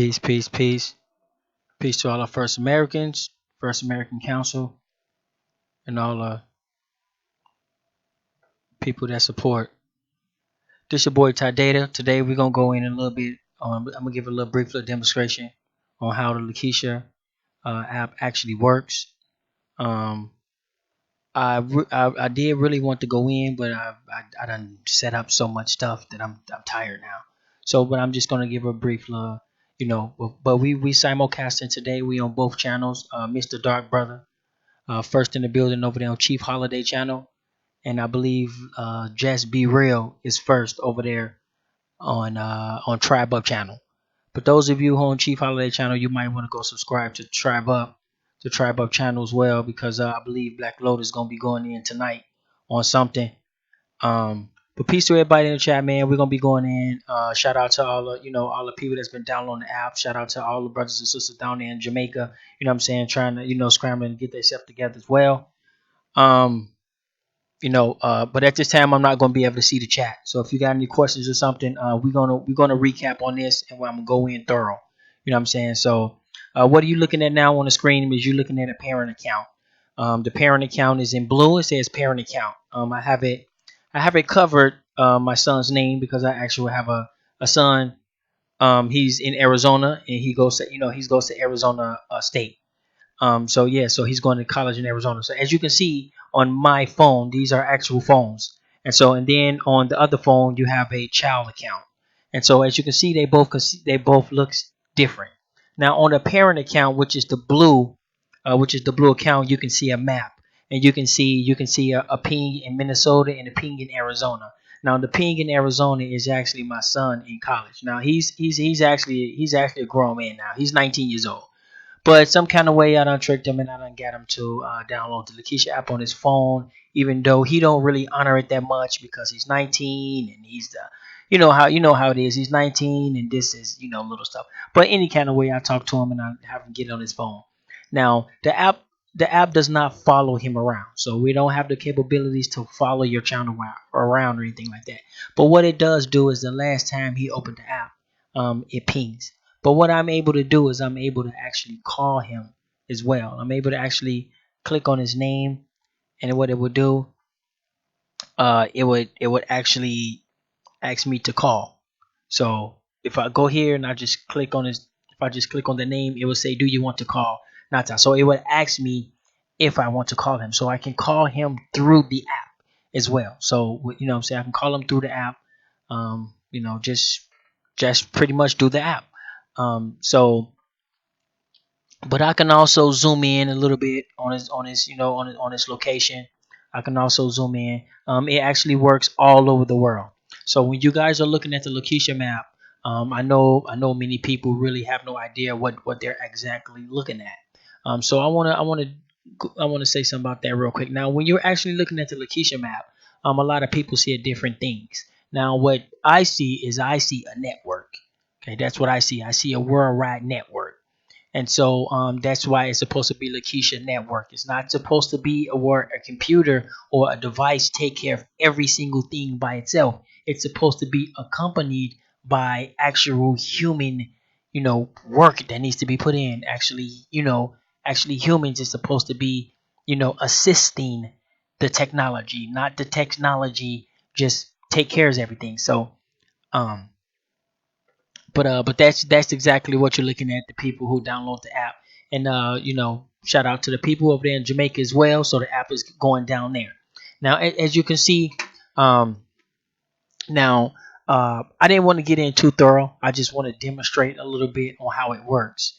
Peace, peace, peace. Peace to all our First Americans, First American Council, and all the people that support. This your boy Ty Data. Today we're gonna go in a little bit. I'm gonna give a little brief little demonstration on how the Lakesha app actually works. Um, I did really want to go in, but I done set up so much stuff that I'm tired now. So, but I'm just gonna give a brief but we simulcasting today. We on both channels. Mr. Dark Brother. First in the building over there on Chief Holiday channel, and I believe Just Be Real is first over there on Tribe Up channel. But those of you who on Chief Holiday channel, you might want to go subscribe to Tribe Up channel as well, because I believe Black Lotus is gonna be going in tonight on something. But peace to everybody in the chat, man. We're gonna be going in. Shout out to all the people that's been downloading the app. Shout out to all the brothers and sisters down there in Jamaica. You know what I'm saying, trying to scrambling to get themselves together as well. Um, but at this time I'm not gonna be able to see the chat. So if you got any questions or something, we're gonna recap on this, and I'm gonna go in thorough. You know what I'm saying? So what are you looking at now on the screen? Is you looking at a parent account. The parent account is in blue. It says parent account. I have it covered, my son's name, because I actually have a son. He's in Arizona, and he goes to Arizona State. So yeah, so he's going to college in Arizona. So as you can see on my phone, these are actual phones. And then on the other phone, you have a child account. And so as you can see, they both look different. Now on the parent account, which is the blue account, you can see a map, and you can see a ping in Minnesota and a ping in Arizona. Now the ping in Arizona is actually my son in college. Now he's actually a grown man now. He's 19 years old. But some kind of way I done tricked him, and I done got him to download the Lakesha app on his phone, even though he don't really honor it that much because he's 19 and he's you know how it is. He's 19 and this is little stuff. But any kind of way I talk to him and I have him get it on his phone. Now the app does not follow him around, so we don't have the capabilities to follow your channel around or anything like that. But what it does do is the last time he opened the app, it pings. But what I'm able to do is I'm able to actually call him as well. I'm able to actually click on his name, and what it would do, it would actually ask me to call. So if I go here and if I just click on the name, it will say, "Do you want to call Nata?" So it would ask me if I want to call him, so I can call him through the app as well. So what I'm saying, I can call him through the app. Just pretty much do the app. So but I can also zoom in a little bit on his location. I can also zoom in. It actually works all over the world. So when you guys are looking at the location map, I know many people really have no idea what they're exactly looking at. So I wanna say something about that real quick. Now, when you're actually looking at the location map, a lot of people see different things. Now, what I see a network. Okay, that's what I see. I see a worldwide network. And so that's why it's supposed to be Lakeisha Network. It's not supposed to be where a computer or a device take care of every single thing by itself. It's supposed to be accompanied by actual human, work that needs to be put in. Actually humans is supposed to be, assisting the technology, not the technology just take care of everything. So um, but that's exactly what you're looking at. The people who download the app, and shout out to the people over there in Jamaica as well. So the app is going down there. Now, as you can see, um, now I didn't want to get in too thorough. I just want to demonstrate a little bit on how it works.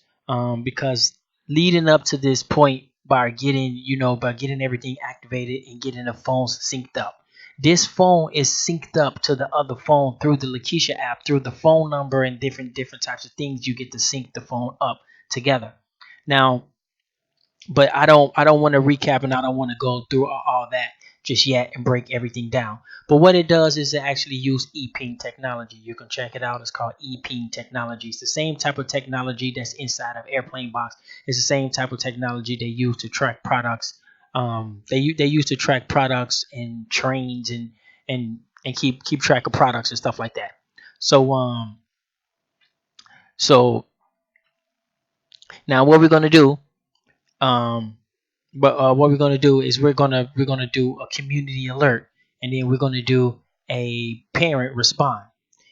Because leading up to this point, by getting everything activated and getting the phones synced up. This phone is synced up to the other phone through the Lakeisha app, through the phone number and different types of things. You get to sync the phone up together. Now, but I don't want to recap, and I don't want to go through all that just yet and break everything down. But what it does is it actually use ePing technology. You can check it out. It's called ePing technology. It's the same type of technology that's inside of airplane box. It's the same type of technology they use to track products. They use to track products and trains and keep track of products and stuff like that. So so Now, what we're gonna do, um, what we're gonna do is we're gonna do a community alert, and then we're gonna do a parent respond.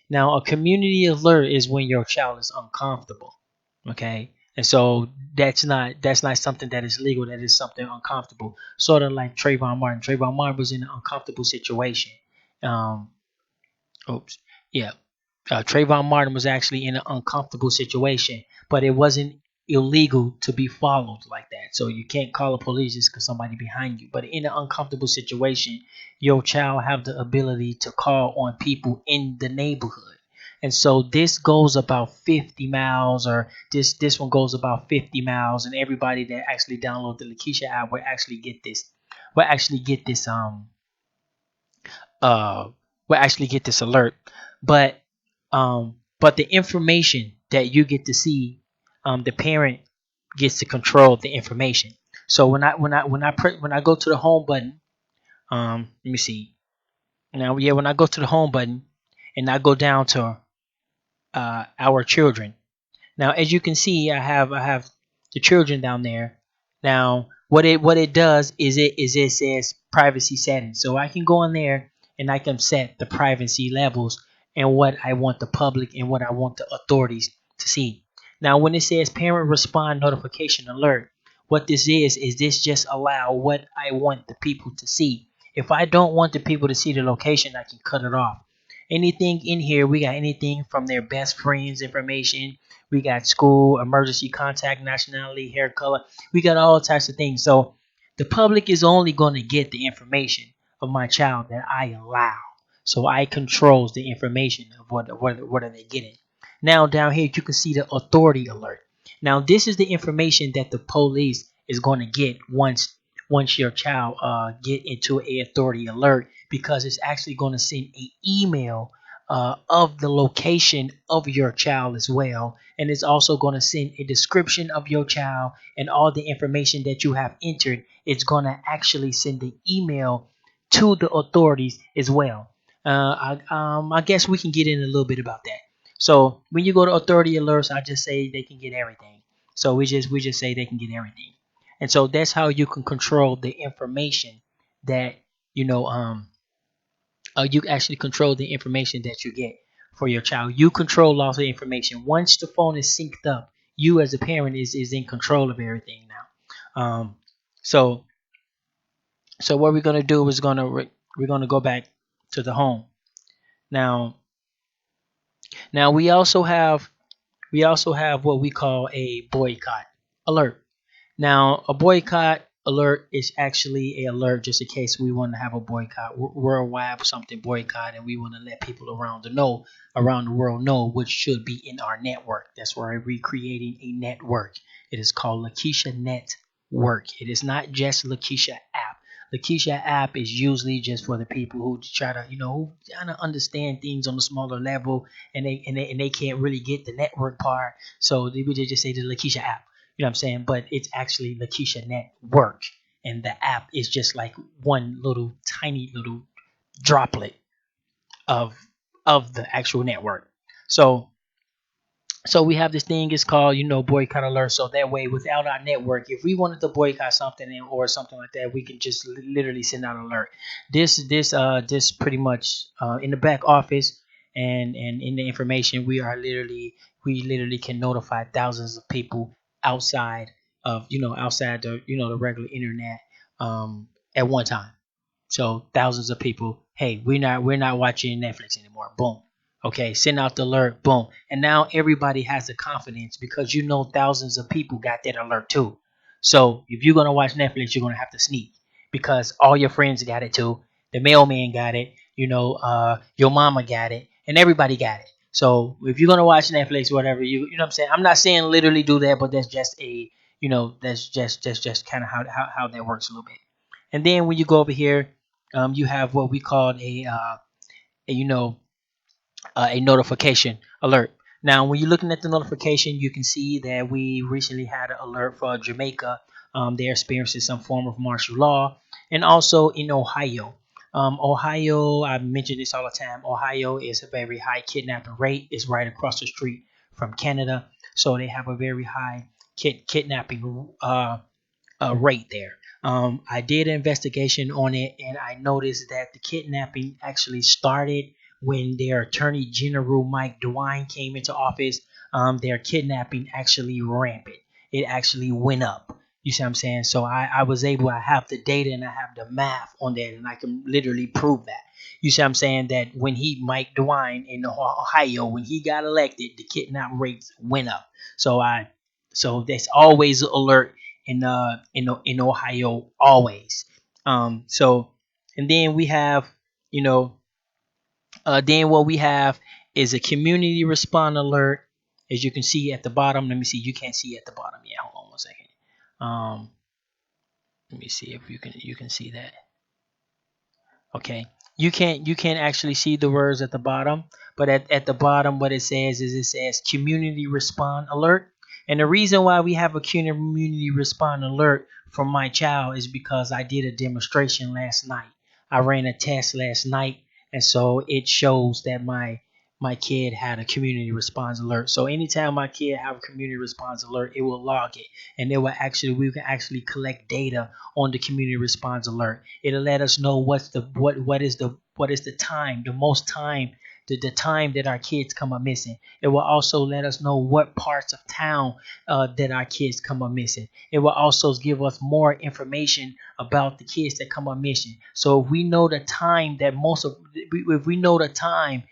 Now, a community alert is when your child is uncomfortable. Okay, and so that's not something that is legal. That is something uncomfortable. Sort of like Trayvon Martin. Trayvon Martin was in an uncomfortable situation. Um, oops, yeah, Trayvon Martin was actually in an uncomfortable situation, but it wasn't illegal to be followed like that. So you can't call the police just because somebody behind you. But in an uncomfortable situation, your child have the ability to call on people in the neighborhood. And so this goes about 50 miles, or this one goes about 50 miles, and everybody that actually download the Lakesha app will actually get this. Will actually get this uh will actually get this alert. But the information that you get to see, the parent gets to control the information. So when I go to the home button, let me see. Now, yeah, when I go to the home button and I go down to our children. Now, as you can see, I have the children down there. Now, what it does is it says privacy settings, so I can go in there and I can set the privacy levels and what I want the public and what I want the authorities to see. Now, when it says parent respond notification alert, what this is this just allow what I want the people to see. If I don't want the people to see the location, I can cut it off. Anything in here, we got anything from their best friends information, we got school, emergency contact, nationality, hair color. We got all types of things. So the public is only going to get the information of my child that I allow. So I controls the information of what are they getting. Now down here you can see the authority alert. Now this is the information that the police is going to get once your child get into a authority alert, because it's actually going to send an email of the location of your child as well, and it's also going to send a description of your child and all the information that you have entered. It's going to actually send the email to the authorities as well. I guess we can get in a little bit about that. So when you go to authority alerts, I just say they can get everything. So we just say they can get everything, and so that's how you can control the information that you know you actually control the information that you get for your child. You control all the information. Once the phone is synced up, you as a parent is in control of everything now. So so what we're gonna do is we're gonna go back to the home. Now now we also have what we call a boycott alert. Now, a boycott alert is actually a alert just in case we want to have a boycott worldwide, something boycott, and we want to let people around the world know what should be in our network. That's why we're creating a network. It is called Lakesha Network. It is not just Lakesha app. Lakesha app is usually just for the people who try to, who kind of understand things on a smaller level, and they can't really get the network part. So they would just say the Lakesha app. You know what I'm saying? But it's actually Lakesha Network, and the app is just like one little tiny little droplet of the actual network. So we have this thing. It's called boycott alert. So that way, without our network, if we wanted to boycott something or something like that, we can just literally send out an alert. This pretty much in the back office and in the information, we literally can notify thousands of people outside of outside the regular internet at one time. So thousands of people, hey, we're not watching Netflix anymore. Boom. Okay, send out the alert. Boom. And now everybody has the confidence because thousands of people got that alert too. So if you're gonna watch Netflix, you're gonna have to sneak because all your friends got it too. The mailman got it. Your mama got it, and everybody got it. So if you're gonna watch Netflix, whatever you know what I'm saying. I'm not saying literally do that, but that's just that's just kind of how that works a little bit. And then when you go over here, you have what we call a you know a notification alert. Now, when you're looking at the notification, you can see that we recently had an alert for Jamaica. They're experiencing some form of martial law, and also in Ohio. Ohio, I mention this all the time. Ohio is a very high kidnapping rate. It's right across the street from Canada, so they have a very high kidnapping rate there. I did an investigation on it, and I noticed that the kidnapping actually started when their Attorney General Mike DeWine came into office. Their kidnapping actually rampant. It actually went up. You see what I'm saying? So I was able. I have the data and I have the math on that, and I can literally prove that. You see what I'm saying? That when Mike DeWine in Ohio, when he got elected, the kidnap rates went up. So so that's always alert in Ohio always. So and then we have you know then what we have is a community respond alert. As you can see at the bottom, let me see. You can't see at the bottom. Yeah, hold on one second. Um, let me see if you can see that. Okay. You can't actually see the words at the bottom, but at the bottom what it says is it says community respond alert. And the reason why we have a community respond alert for my child is because I did a demonstration last night. I ran a test last night, and so it shows that my kid had a community response alert. So anytime my kid have a community response alert, it will log it, and it will actually we can actually collect data on the community response alert. It'll let us know what is the time, the most time, the time that our kids come up missing. It will also let us know what parts of town that our kids come up missing. It will also give us more information about the kids that come up missing. So if we know the time that most of if we know the time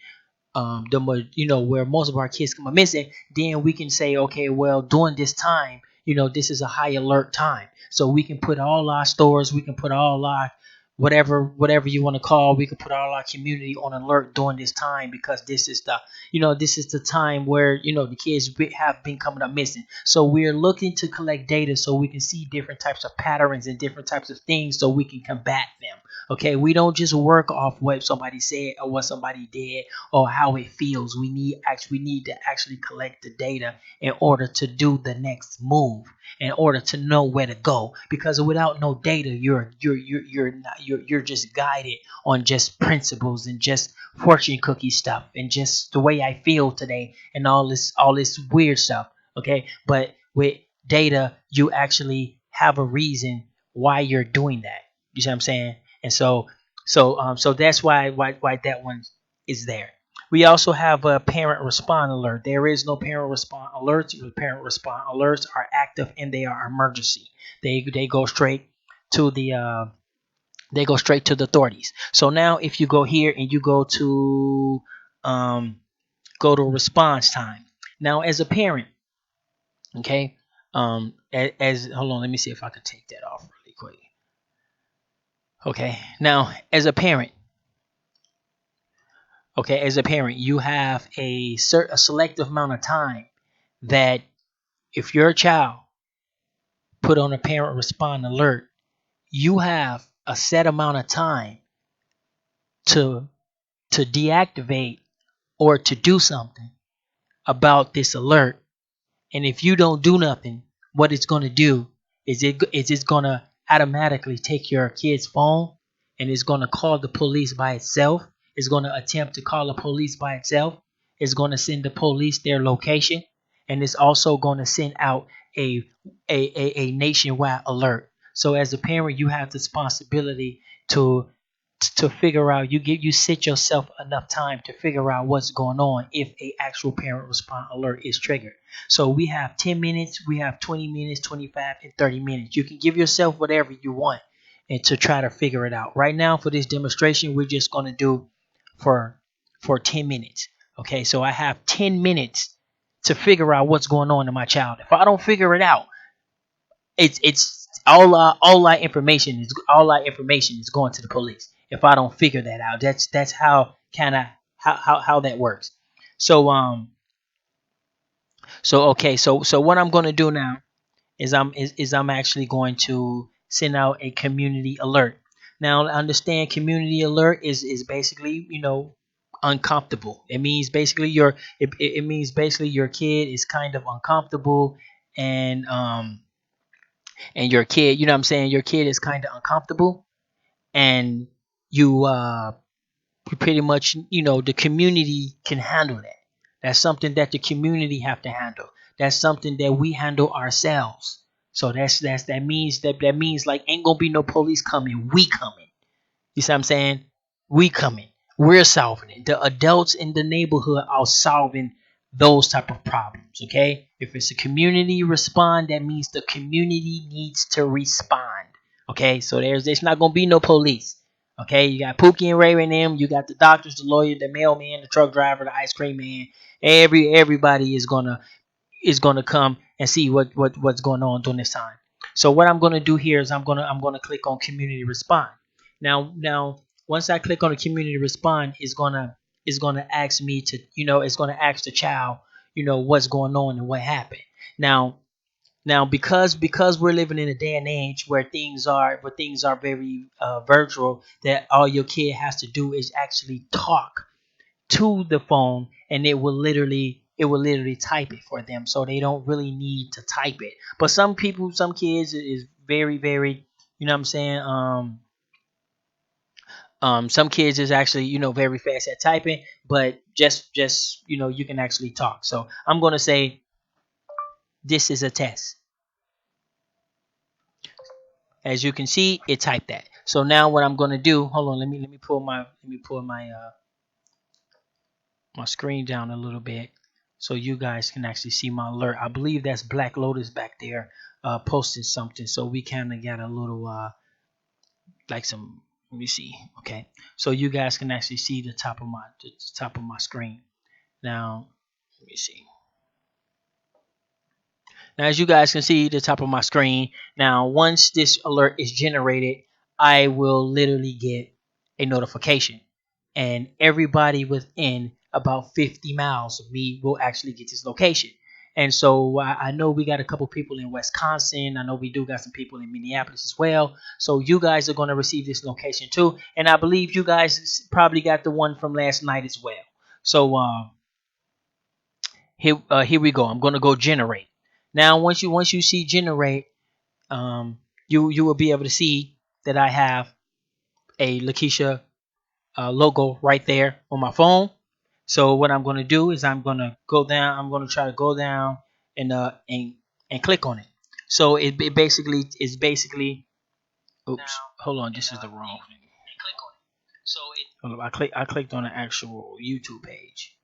where most of our kids come up missing, then we can say, okay, well, during this time, this is a high alert time. So we can put all our stores, we can put all our whatever you want to call, we can put all our community on alert during this time because this is the time where the kids have been coming up missing. So we're looking to collect data so we can see different types of patterns and different types of things so we can combat them. Okay, we don't just work off what somebody said or what somebody did or how it feels. We need to actually collect the data in order to do the next move, in order to know where to go. Because without no data, you're just guided on just principles and just fortune cookie stuff and just the way I feel today and all this weird stuff. Okay, but with data, you actually have a reason why you're doing that. You see what I'm saying? And so that's why that one is there. We also have a parent respond alert. There is no parent respond alerts. Parent respond alerts are active and they are emergency. They go straight to the authorities. So now if you go here and you um, go to response time. Now as a parent, okay, as hold on, let me see if I can take that off really quick. Okay, now as a parent, you have a selective amount of time that if your child put on a parent respond alert, you have a set amount of time to deactivate or to do something about this alert. And if you don't do nothing, what it's going to do is it's going to automatically take your kid's phone and it's going to call the police by itself. It's going to attempt to call the police by itself. It's going to send the police their location, and it's also going to send out a a nationwide alert. So as a parent, you have the responsibility to figure out you sit yourself enough time to figure out what's going on if a actual parent response alert is triggered. So we have 10 minutes, we have 20 minutes, 25 and 30 minutes. You can give yourself whatever you want and to try to figure it out. Right now for this demonstration, we're just going to do for 10 minutes. Okay, so I have 10 minutes to figure out what's going on in my child. If I don't figure it out, it's all our information is going to the police if I don't figure that out. That's how kind of how that works. So so what I'm going to do now is I'm actually going to send out a community alert. Now understand community alert is basically uncomfortable. It means basically it means basically your kid is kind of uncomfortable, and your kid, what I'm saying, your kid is kind of uncomfortable, and you you pretty much, the community can handle that. That's something that the community have to handle. That's something that we handle ourselves. So that means like ain't gonna be no police coming. We coming. You see what I'm saying? We coming. We're solving it. The adults in the neighborhood are solving those type of problems. Okay. If it's a community respond, that means the community needs to respond. Okay. So there's not gonna be no police. Okay. You got Pookie and Ray and them. You got the doctors, the lawyer, the mailman, the truck driver, the ice cream man. Everybody is gonna come and see what's going on during this time. So what I'm gonna do here is I'm gonna click on community respond. Now once I click on the community respond, it's gonna ask me to it's gonna ask the child what's going on and what happened. Now because we're living in a day and age where things are very virtual, that all your kid has to do is actually talk to the phone, and it will literally type it for them, so they don't really need to type it. But some kids is very, what I'm saying, some kids is actually very fast at typing, but just you can actually talk. So I'm going to say this is a test. As you can see, it typed that. So now what I'm going to do, hold on, let me pull my screen down a little bit so you guys can actually see my alert. I believe that's Black Lotus back there posting something, so we kind of got a little like some. Let me see. Okay, so you guys can actually see the top of my screen. Now, let me see. Now, as you guys can see the top of my screen, now once this alert is generated, I will literally get a notification. And everybody within about 50 miles of me will actually get this location. And so I know we got a couple people in Wisconsin. I know we do got some people in Minneapolis as well. So you guys are going to receive this location too. And I believe you guys probably got the one from last night as well. So here we go. I'm gonna go generate. Now once you see generate, you will be able to see that I have a Lakesha logo right there on my phone. So what I'm gonna do is I'm gonna go down. I'm gonna try to go down and and click on it. So it basically is basically. Oops, hold on. This is the wrong thing. Hold on, I clicked on the actual YouTube page.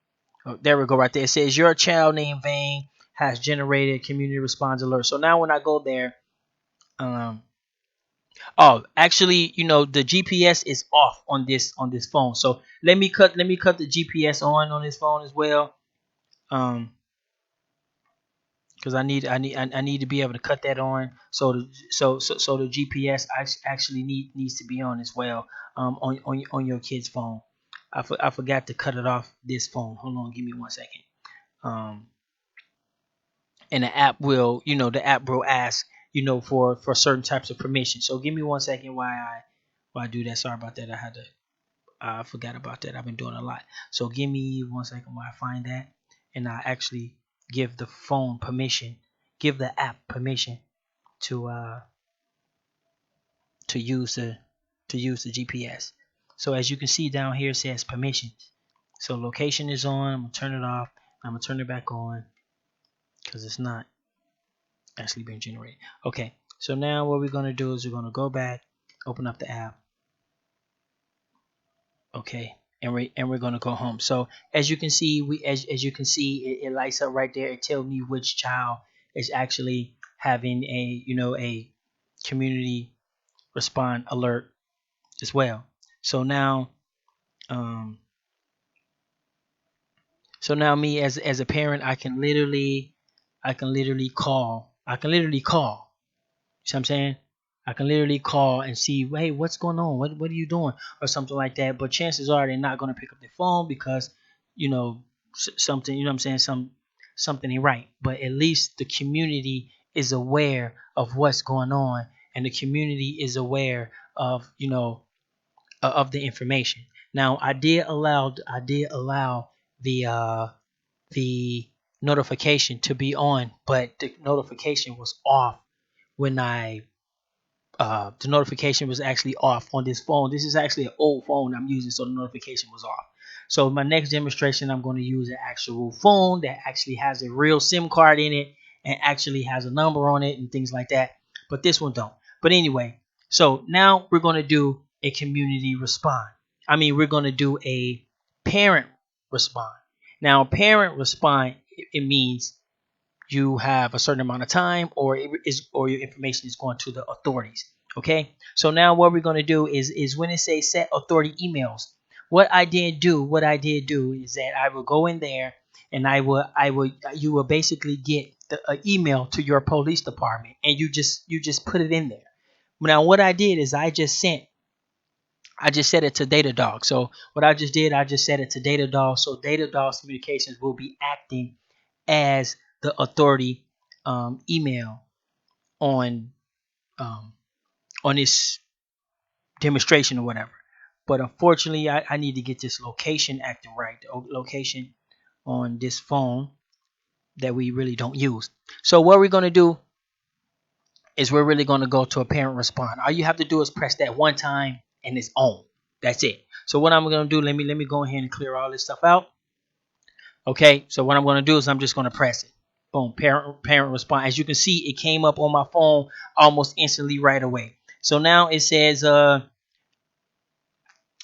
Oh, there we go, right there. It says your child named Vane has generated community response alert. So now when I go there, um, oh, actually, the GPS is off on this phone. So let me cut the GPS on this phone as well. Um, because I need to be able to cut that on. So the GPS actually needs to be on as well. On your kid's phone. I forgot to cut it off this phone. Hold on, give me 1 second. Um, and the app will ask for certain types of permission. So give me 1 second why I do that. Sorry about that. I forgot about that. I've been doing a lot. So give me 1 second while I find that, and I actually give the phone permission, give the app permission to to use the GPS. So as you can see down here, it says permissions. So location is on. I'm gonna turn it off. I'm gonna turn it back on because it's not actually being generated. Okay, so now what we're going to do is we're going to go back, open up the app. Okay, and we're going to go home. So as you can see, as you can see, it lights up right there. It tells me which child is actually having a community respond alert as well. So now um me as a parent, I can literally call. See what I'm saying? I can literally call and see, hey, what's going on? What are you doing? Or something like that. But chances are they're not going to pick up their phone because, something, what I'm saying, something ain't right. But at least the community is aware of what's going on, and the community is aware of, of the information. Now, I did allow the notification to be on, but the notification was off when the notification was actually off on this phone. This is actually an old phone I'm using, so the notification was off. So my next demonstration, I'm going to use an actual phone that actually has a real SIM card in it and actually has a number on it and things like that. But this one don't. But anyway, so now we're going to do a community respond. I mean, we're going to do a parent respond. Now, parent respond, it means you have a certain amount of time, or or your information is going to the authorities. Okay, so now what we're going to do is when it says set authority emails, what I did do is that I will go in there and I will you will basically get the email to your police department, and you just put it in there. Now what I did is I just set it to Datadog. So what I just did, I just set it to Datadog. So Datadog's communications will be acting as the authority email on um, on this demonstration or whatever. But unfortunately, I need to get this location acting right. The location on this phone that we really don't use. So what we're going to do is we're really going to go to a parent respond. All you have to do is press that one time and it's on. That's it. So what I'm going to do, let me go ahead and clear all this stuff out. Okay, so what I'm going to do is I'm just going to press it. Boom, parent respond. As you can see, it came up on my phone almost instantly right away. So now it says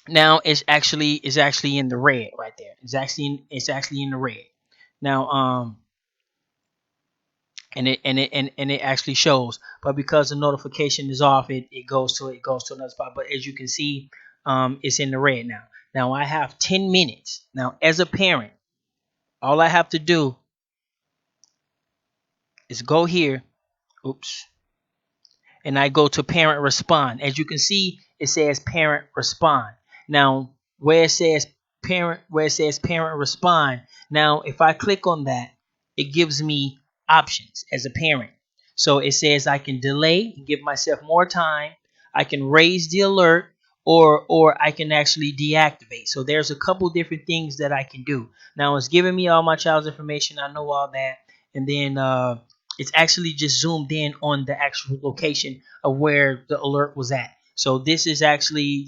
now it's actually in the red right there. It's actually in the red. Now and it actually shows, but because the notification is off, it goes to another spot. But as you can see, it's in the red now. Now I have 10 minutes. Now as a parent, all I have to do is go here. Oops. And I go to parent respond. As you can see, it says parent respond. Now, where it says parent respond, now if I click on that, it gives me options as a parent. So it says I can delay and give myself more time. I can raise the alert, or I can actually deactivate. So there's a couple different things that I can do. Now it's giving me all my child's information. I know all that. And then it's actually just zoomed in on the actual location of where the alert was at. So this is actually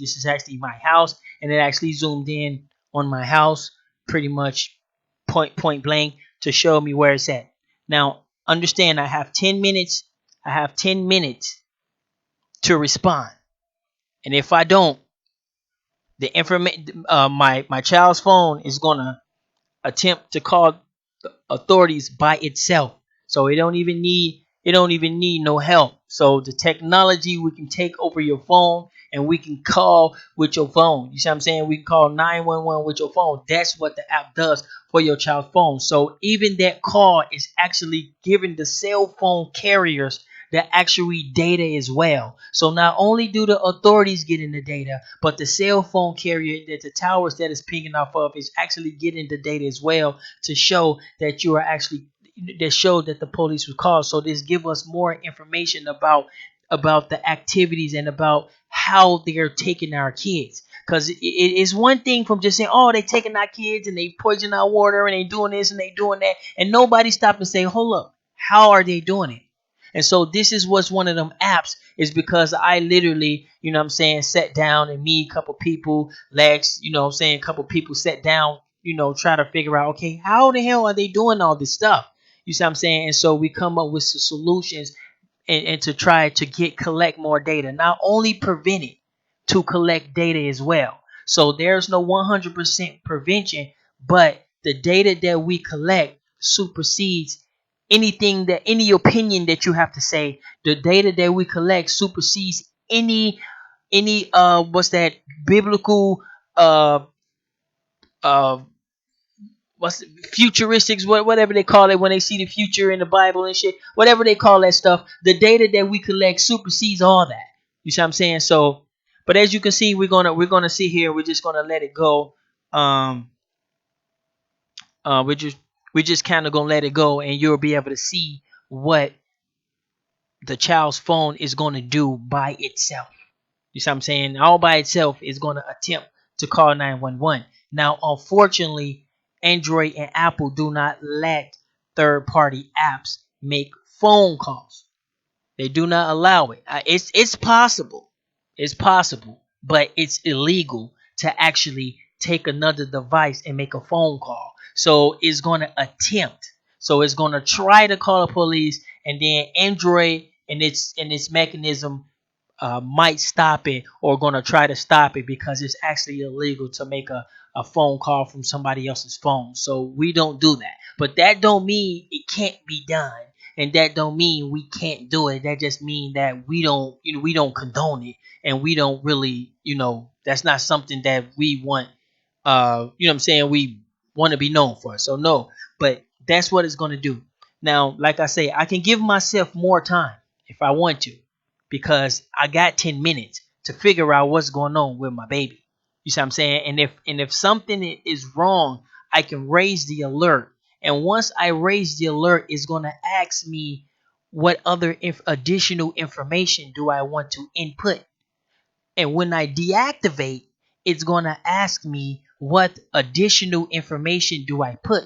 my house, and it actually zoomed in on my house pretty much point blank to show me where it's at. Now understand, I have 10 minutes. I have 10 minutes to respond, and if I don't, the information my child's phone is gonna attempt to call the authorities by itself. So it don't even need no help. So the technology, we can take over your phone and we can call with your phone. You see what I'm saying? We can call 911 with your phone. That's what the app does for your child's phone. So even that call is actually giving the cell phone carriers the actual data as well. So not only do the authorities get in the data, but the cell phone carrier, that the towers that is pinging off of, is actually getting the data as well, to show that you are actually, that show that the police was called. So this give us more information about the activities and about how they're taking our kids. Because it is one thing from just saying, oh, they taking our kids and they poisoning our water and they doing this and they doing that, and nobody stop and say, hold up, how are they doing it? And so this is what's one of them apps, is because I literally, what I'm saying, sat down, and me, a couple people, Lex, what I'm saying, a couple people sat down, try to figure out, okay, how the hell are they doing all this stuff? You see what I'm saying? And so we come up with some solutions, and to try to collect more data, not only prevent it, to collect data as well. So there's no 100% prevention, but the data that we collect supersedes any opinion that you have to say. The data that we collect supersedes any what's that, biblical uh uh what's futuristics, whatever they call it, when they see the future in the Bible and shit, whatever they call that stuff, the data that we collect supersedes all that. You see what I'm saying? So, but as you can see, we're gonna see here, we're just gonna let it go. um we're just kind of gonna let it go, and you'll be able to see what the child's phone is gonna do by itself. You see what I'm saying? All by itself is going to attempt to call 911. Now, unfortunately, Android and Apple do not let third party apps make phone calls. They do not allow it. It's possible. It's possible, but it's illegal to actually take another device and make a phone call. So it's going to attempt. So it's going to try to call the police, and then Android and its mechanism might stop it or going to try to stop it because it's actually illegal to make a phone call from somebody else's phone. So we don't do that. But that don't mean it can't be done. And that don't mean we can't do it. That just means that we don't condone it, and we don't really, that's not something that we want, what I'm saying, we want to be known for. So no, but that's what it's going to do. Now, like I say, I can give myself more time if I want to, because I got 10 minutes to figure out what's going on with my baby. You see what I'm saying? And if something is wrong, I can raise the alert. And once I raise the alert, it's going to ask me what other additional information do I want to input. And when I deactivate, it's going to ask me what additional information do I put.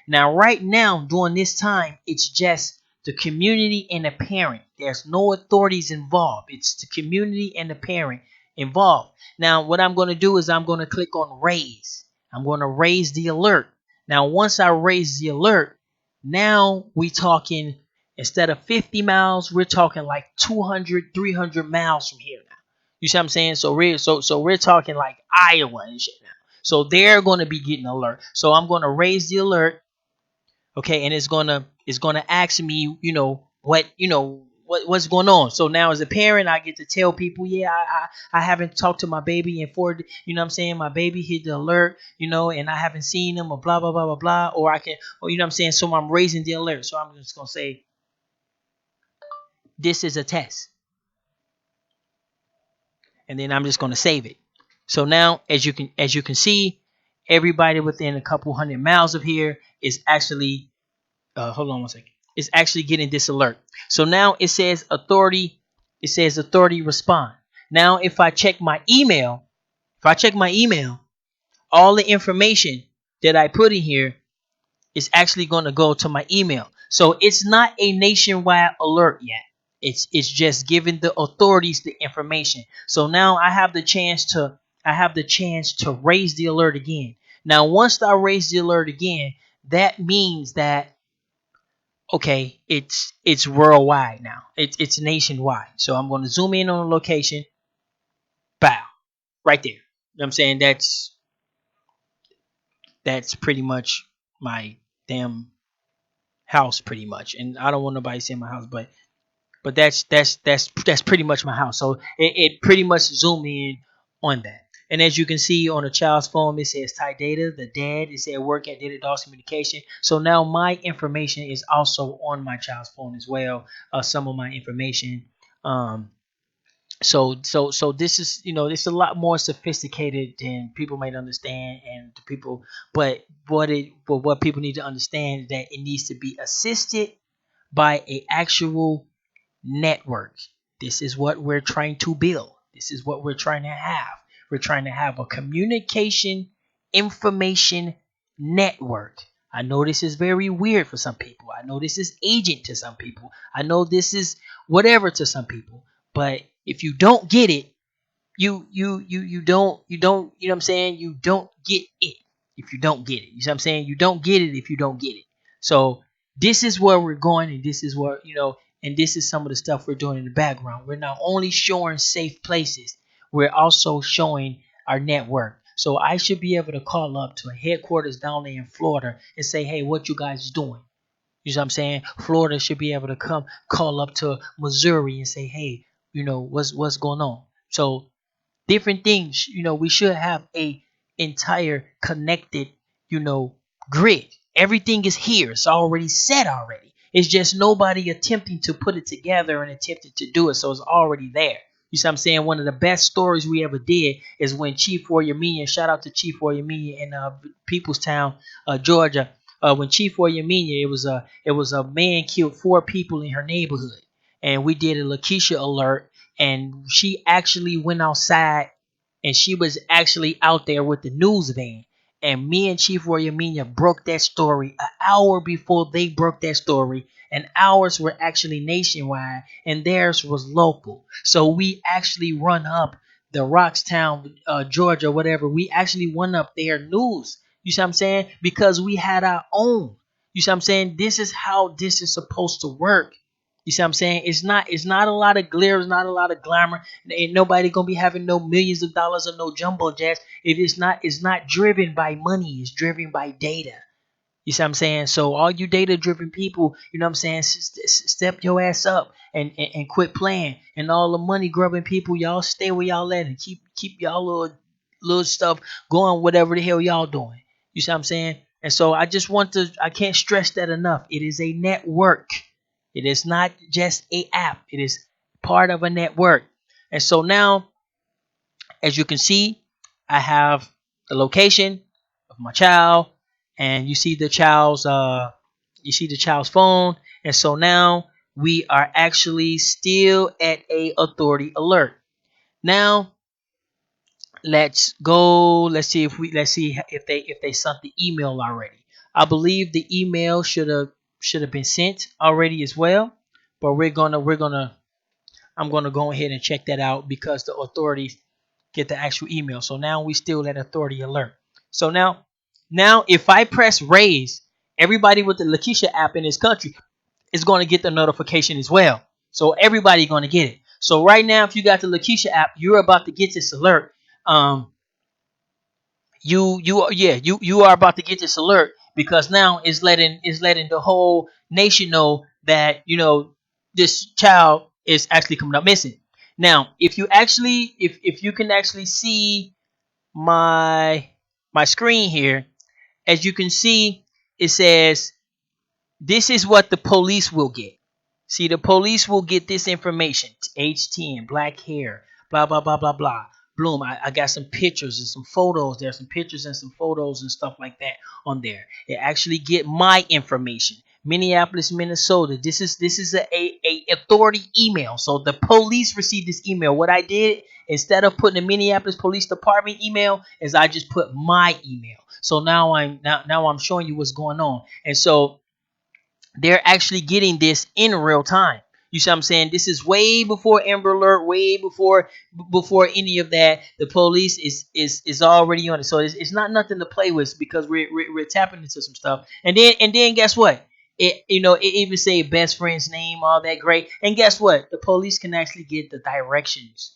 Now, right now, during this time, it's just the community and the parent. There's no authorities involved. It's the community and the parent involved. Now, what I'm going to do is I'm going to click on raise. I'm going to raise the alert. Now, once I raise the alert, now we talking, instead of 50 miles, we're talking like 200, 300 miles from here now. You see what I'm saying? So we're talking like Iowa and shit now. So they're going to be getting alert. So I'm going to raise the alert, okay, and it's gonna ask me, what's going on. So now as a parent, I get to tell people, yeah, I haven't talked to my baby in 4, what I'm saying, my baby hit the alert, and I haven't seen him, or blah blah blah blah blah, or I can, or what I'm saying. So I'm raising the alert. So I'm just gonna say this is a test, and then I'm just going to save it. So now, as you can see, everybody within a couple hundred miles of here is actually, hold on one second, is actually getting this alert. So now it says authority. It says authority respond. Now, if I check my email, all the information that I put in here is actually going to go to my email. So it's not a nationwide alert yet. It's just giving the authorities the information. So now I have the chance to raise the alert again. Now, once I raise the alert again, that means that, okay, it's worldwide now. It's nationwide. So I'm going to zoom in on the location. Bow, right there. You know what I'm saying? That's pretty much my damn house, pretty much. And I don't want nobody seeing my house, but that's pretty much my house. So it pretty much zoom in on that. And as you can see on the child's phone, it says Ty Data, the dad is at work at Data Dogs Communication. So now my information is also on my child's phone as well. Some of my information. So this is, it's a lot more sophisticated than people might understand, and the people, but what people need to understand is that it needs to be assisted by a actual network. This is what we're trying to build. This is what we're trying to have. We're trying to have a communication information network. I know this is very weird for some people. I know this is agent to some people. I know this is whatever to some people. But if you don't get it, you don't, you know what I'm saying, you don't get it if you don't get it. You know what I'm saying? You don't get it if you don't get it. So this is where we're going, and this is where, and this is some of the stuff we're doing in the background. We're not only showing safe places, we're also showing our network. So I should be able to call up to a headquarters down there in Florida and say, hey, what you guys doing? You know what I'm saying? Florida should be able to come call up to Missouri and say, hey, what's going on? So different things, we should have a entire connected, grid. Everything is here. It's already set already. It's just nobody attempting to put it together and attempting to do it. So it's already there. You see what I'm saying? One of the best stories we ever did is when Chief Warrior Media, shout out to Chief Warrior Media in Peoplestown, Georgia. When Chief Warrior Media, it was a man killed 4 people in her neighborhood, and we did a Lakesha alert, and she actually went outside, and she was actually out there with the news van. And me and Chief Warrior Media broke that story an hour before they broke that story. And ours were actually nationwide, and theirs was local. So we actually run up the Rockstown, Georgia, whatever. We actually went up their news. You see what I'm saying? Because we had our own. You see what I'm saying? This is how this is supposed to work. You see what I'm saying? It's not a lot of glare, it's not a lot of glamour. Ain't nobody gonna be having no millions of dollars or no jumbo jets. It's not driven by money, it's driven by data. You see what I'm saying? So all you data driven people, you know what I'm saying, step your ass up and quit playing. And all the money grubbing people, y'all stay where y'all at and keep y'all little stuff going, whatever the hell y'all doing. You see what I'm saying? And so I can't stress that enough. It is a network. It is not just a app. It is part of a network. And so now, as you can see, I have the location of my child, and you see the child's phone, and so now we are actually still at a authority alert. Now let's go. Let's see if they sent the email already. I believe the email should have been sent already as well, but I'm gonna go ahead and check that out because the authorities get the actual email. So now we still at authority alert. So now if I press raise, everybody with the Lakesha app in this country is going to get the notification as well. So everybody going to get it. So right now, if you got the Lakesha app, you're about to get this alert. Um, you are about to get this alert because now it's letting the whole nation know that this child is actually coming up missing. Now, if you can actually see my screen here, as you can see, it says this is what the police will get. See, the police will get this information. Age 10, black hair, blah, blah, blah, blah, blah. Bloom, I got some pictures and some photos. There's some pictures and some photos and stuff like that on there. It actually get my information. Minneapolis, Minnesota. This is a authority email. So the police received this email. What I did, instead of putting the Minneapolis Police Department email, is I just put my email. So now I'm showing you what's going on. And so they're actually getting this in real time. You see what I'm saying? This is way before Amber Alert, way before any of that. The police is already on it, so it's not nothing to play with because we're tapping into some stuff. And then guess what? It even say best friend's name, all that great. And guess what? The police can actually get the directions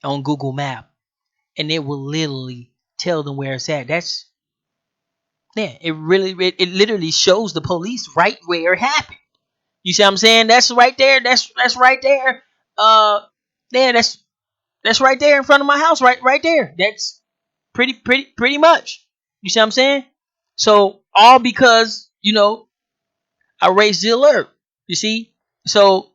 on Google Map, and it will literally tell them where it's at. It literally shows the police right where it happened. You see what I'm saying? That's right there. That's right there. Yeah, that's right there in front of my house. Right there. That's pretty much. You see what I'm saying? So all because I raised the alert. You see? So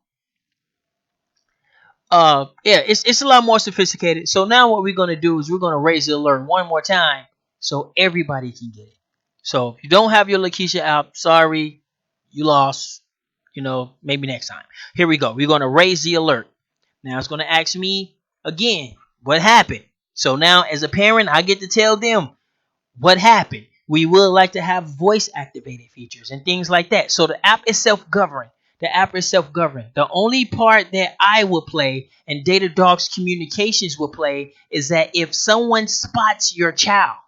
yeah, it's a lot more sophisticated. So now what we're gonna do is we're gonna raise the alert one more time so everybody can get it. So if you don't have your Lakesha app, sorry, you lost. Maybe next time. Here we go. We're gonna raise the alert. Now it's gonna ask me again what happened. So now as a parent, I get to tell them what happened. We would like to have voice activated features and things like that. So the app is self-governed. The app is self-governed. The only part that I will play and Datadog's communications will play is that if someone spots your child,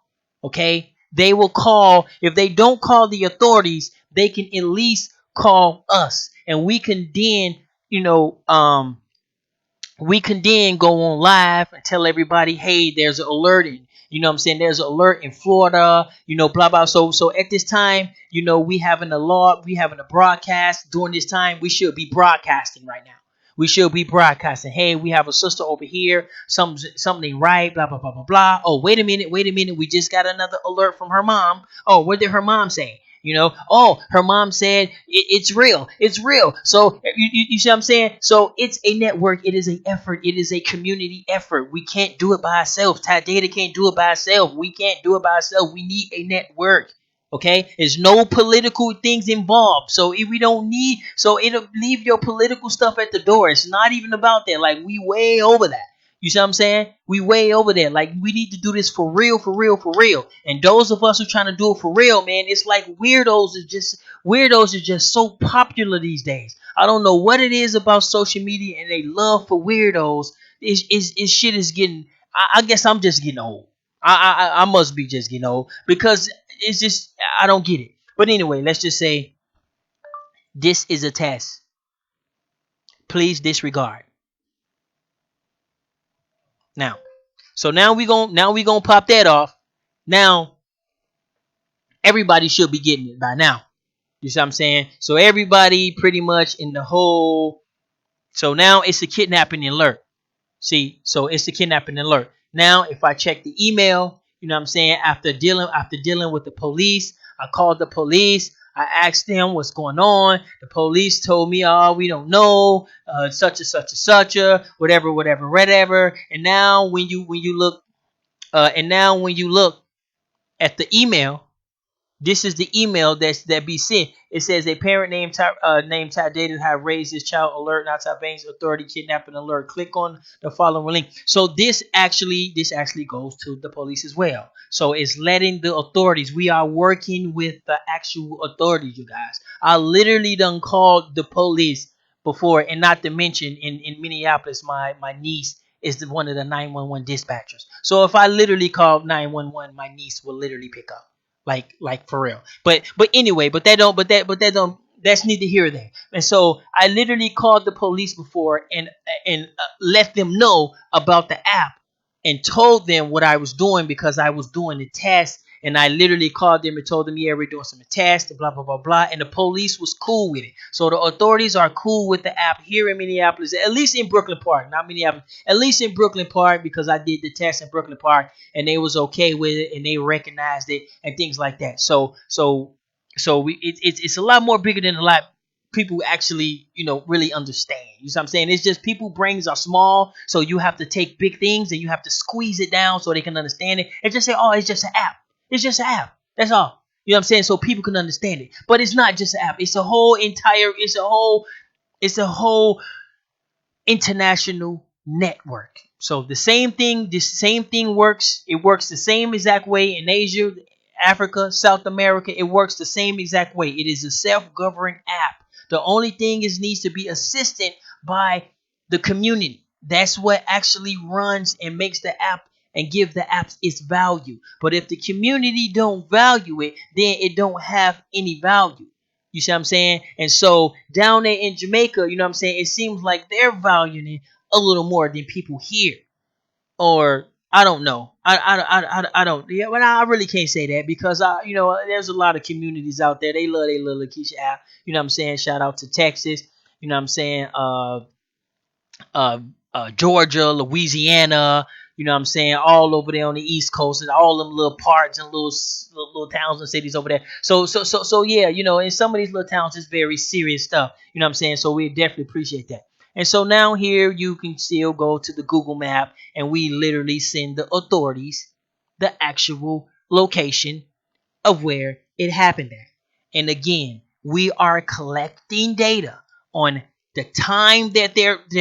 okay, they will call. If they don't call the authorities, they can at least call us, and we can then go on live and tell everybody, hey, there's an alert in, what I'm saying, there's an alert in Florida, blah blah. So at this time, we having a log, we having a broadcast during this time. We should be broadcasting right now. We should be broadcasting. Hey, we have a sister over here. Something right. Blah blah blah blah blah. Oh, wait a minute. We just got another alert from her mom. Oh, what did her mom say? Oh, her mom said it's real. It's real. So you see what I'm saying? So it's a network. It is an effort. It is a community effort. We can't do it by ourselves. Ty Data can't do it by ourselves. We can't do it by ourselves. We need a network. Okay, there's no political things involved, so if we don't need, so it'll leave your political stuff at the door. It's not even about that. Like, we way over that. You see what I'm saying? We way over there. Like, we need to do this for real, for real, for real. And those of us who trying to do it for real, man, it's like weirdos are just so popular these days. I don't know what it is about social media and they love for weirdos Is shit is getting. I guess I'm just getting old. I must be just getting old because it's just I don't get it. But anyway, let's just say this is a test. Please disregard. Now, so now we gonna pop that off. Now everybody should be getting it by now. You see what I'm saying? So everybody pretty much in the whole. So now it's a kidnapping alert. See, so it's the kidnapping alert. Now, if I check the email, you know what I'm saying, after dealing with the police, I called the police. I asked them what's going on. The police told me, "Oh, we don't know, such and such and such, whatever, whatever, whatever." And now when you look at the email, this is the email that be sent. It says a parent named Ty Data have raised his child alert. Now Sarbanes Authority kidnapping alert. Click on the following link. So this actually goes to the police as well. So it's letting the authorities. We are working with the actual authorities, you guys. I literally done called the police before, and not to mention in Minneapolis, my niece is one of the 911 dispatchers. So if I literally called 911, my niece will literally pick up like for real. But anyway, but that don't that's neither here or there. And so I literally called the police before and let them know about the app and told them what I was doing because I was doing the test. And I literally called them and told them, yeah, we're doing some tests, blah, blah, blah, blah. And the police was cool with it. So the authorities are cool with the app here in Minneapolis, at least in Brooklyn Park, not Minneapolis, at least in Brooklyn Park, because I did the test in Brooklyn Park and they was okay with it and they recognized it and things like that. It's a lot more bigger than a lot people actually really understand. You know what I'm saying? It's just people brains are small, so you have to take big things and you have to squeeze it down so they can understand it and just say, oh, it's just an app. It's just an app. That's all. You know what I'm saying? So people can understand it. But it's not just an app. It's a whole international network. So the same thing works. It works the same exact way in Asia, Africa, South America. It works the same exact way. It is a self-governing app. The only thing is needs to be assisted by the community. That's what actually runs and makes the app and give the apps its value. But if the community don't value it, then it don't have any value. You see what I'm saying? And so down there in Jamaica, you know what I'm saying, it seems like they're valuing it a little more than people here. Or I don't know. I don't. Yeah, but I really can't say that because there's a lot of communities out there. They love their little Lakesha app. You know what I'm saying? Shout out to Texas. You know what I'm saying? uh, Georgia, Louisiana, you know what I'm saying, all over there on the East Coast, and all them little parts and little towns and cities over there. So yeah, in some of these little towns, it's very serious stuff. You know what I'm saying? So we definitely appreciate that. And so now here you can still go to the Google map and we literally send the authorities the actual location of where it happened at. And again, we are collecting data on the time that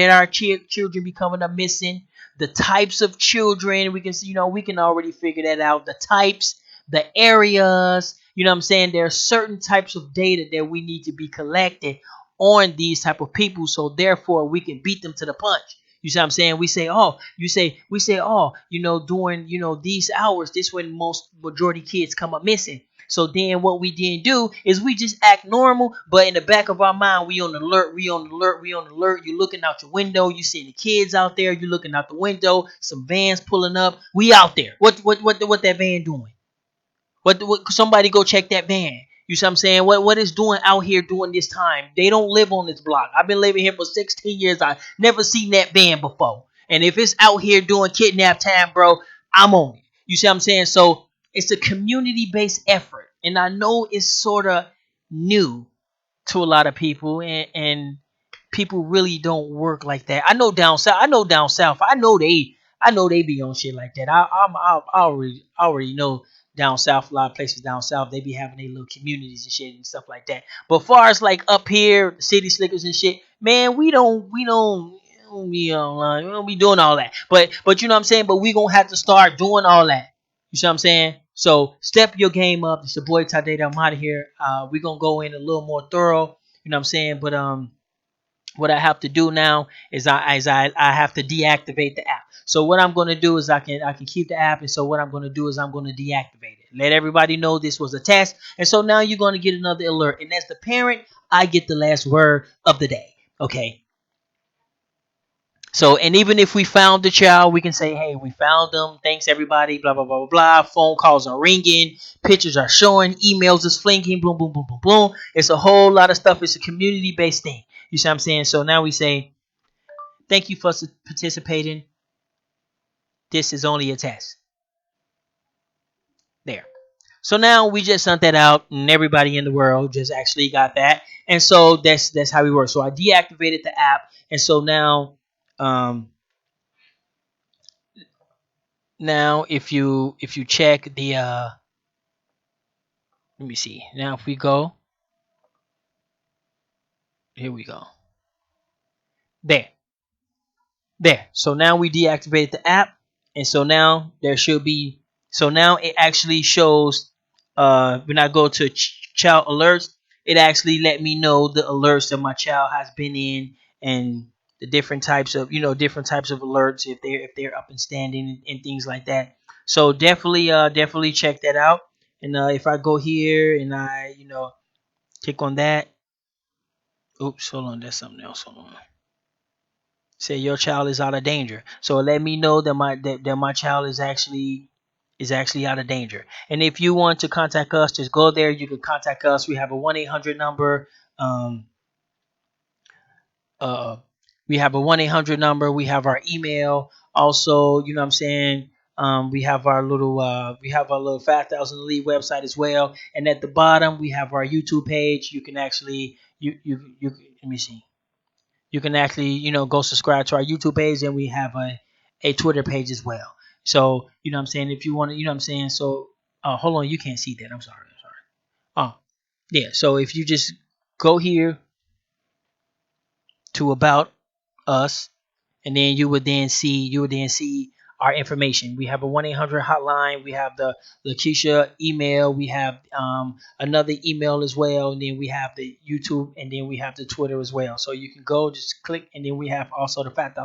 our children becoming a missing, the types of children. We can see, we can already figure that out. The types, the areas. You know what I'm saying? There are certain types of data that we need to be collected on these type of people, so therefore we can beat them to the punch. You see what I'm saying? We say, oh, during these hours, this when most majority kids come up missing. So then what we didn't do is we just act normal, but in the back of our mind, we on alert, we on alert, we on alert. You're looking out your window, you see the kids out there, you're looking out the window, some vans pulling up. We out there. What that van doing? What somebody go check that van. You see what I'm saying? What is doing out here during this time? They don't live on this block. I've been living here for 16 years. I never seen that van before. And if it's out here doing kidnap time, bro, I'm on it. You see what I'm saying? So it's a community based effort. And I know it's sort of new to a lot of people and people really don't work like that. I know down south. I know they be on shit like that. I already know down south, a lot of places down south, they be having their little communities and shit and stuff like that. But far as like up here, city slickers and shit, man, we don't be online. We don't be doing all that. But you know what I'm saying? But we gonna have to start doing all that. You see what I'm saying? So step your game up. It's your boy Tadeda. I'm out of here. We're gonna go in a little more thorough. You know what I'm saying? But what I have to do now is I have to deactivate the app. So what I'm going to do is I can keep the app, and so what I'm going to do is I'm going to deactivate it. Let everybody know this was a test, and so now you're going to get another alert. And as the parent, I get the last word of the day. Okay. So, and even if we found the child, we can say, hey, we found them. Thanks, everybody. Blah, blah, blah, blah, blah. Phone calls are ringing. Pictures are showing. Emails is flinging. Boom, boom, boom, boom, boom. It's a whole lot of stuff. It's a community based thing. You see what I'm saying? So now we say, thank you for participating. This is only a test. There. So now we just sent that out, and everybody in the world just actually got that. And so that's how we work. So I deactivated the app, and so um, now if you check the let me see. Now if we go, here we go. There. There. So now we deactivated the app, and so now there should be. So now it actually shows. When I go to child alerts, it actually let me know the alerts that my child has been in, and the different types of different types of alerts if they're up and standing, and things like that. So definitely check that out. And if I go here and I click on that. Oops, hold on, that's something else. Hold on. Say your child is out of danger. So let me know that my child is actually out of danger. And if you want to contact us, just go there. You can contact us. We have a 1-800 number. Um, uh, we have a 1-800 number. We have our email. Also, you know what I'm saying. We have our little 5,000 Elite website as well. And at the bottom, we have our YouTube page. You can actually you let me see. You can actually go subscribe to our YouTube page, and we have a Twitter page as well. So what I'm saying, if you want to, what I'm saying. So hold on, you can't see that. I'm sorry. Oh yeah. So if you just go here to about us, and then you would then see our information. We have a 1-800 hotline. We have the Lakesha email. We have another email as well, and then we have the YouTube, and then we have the Twitter as well. So you can go just click, and then we have also the Fat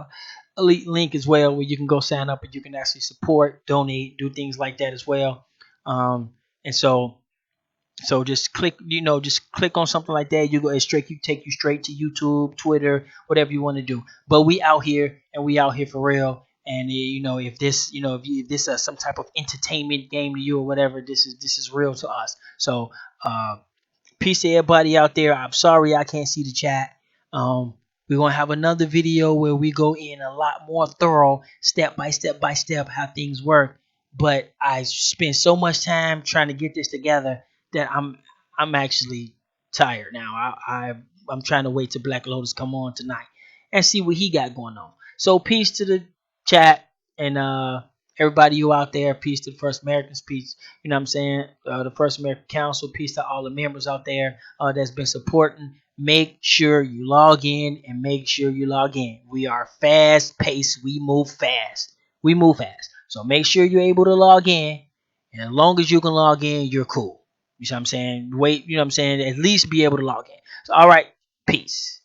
Elite link as well, where you can go sign up, and you can actually support, donate, do things like that as well. And so just click on something like that. Take you straight to YouTube, Twitter, whatever you want to do. But we out here, and we out here for real. And if this, if this is some type of entertainment game to you or whatever, this is real to us. So uh, peace to everybody out there. I'm sorry I can't see the chat. Um, we're gonna have another video where we go in a lot more thorough, step by step how things work. But I spent so much time trying to get this together that I'm actually tired now. I'm trying to wait till Black Lotus come on tonight and see what he got going on. So peace to the chat, and everybody you out there. Peace to the First Americans. Peace, you know what I'm saying? The First American Council. Peace to all the members out there that's been supporting. Make sure you log in, and make sure you log in. We are fast paced. We move fast. We move fast. So make sure you're able to log in. And as long as you can log in, you're cool. You know what I'm saying? Wait, you know what I'm saying? At least be able to log in. So, all right. Peace.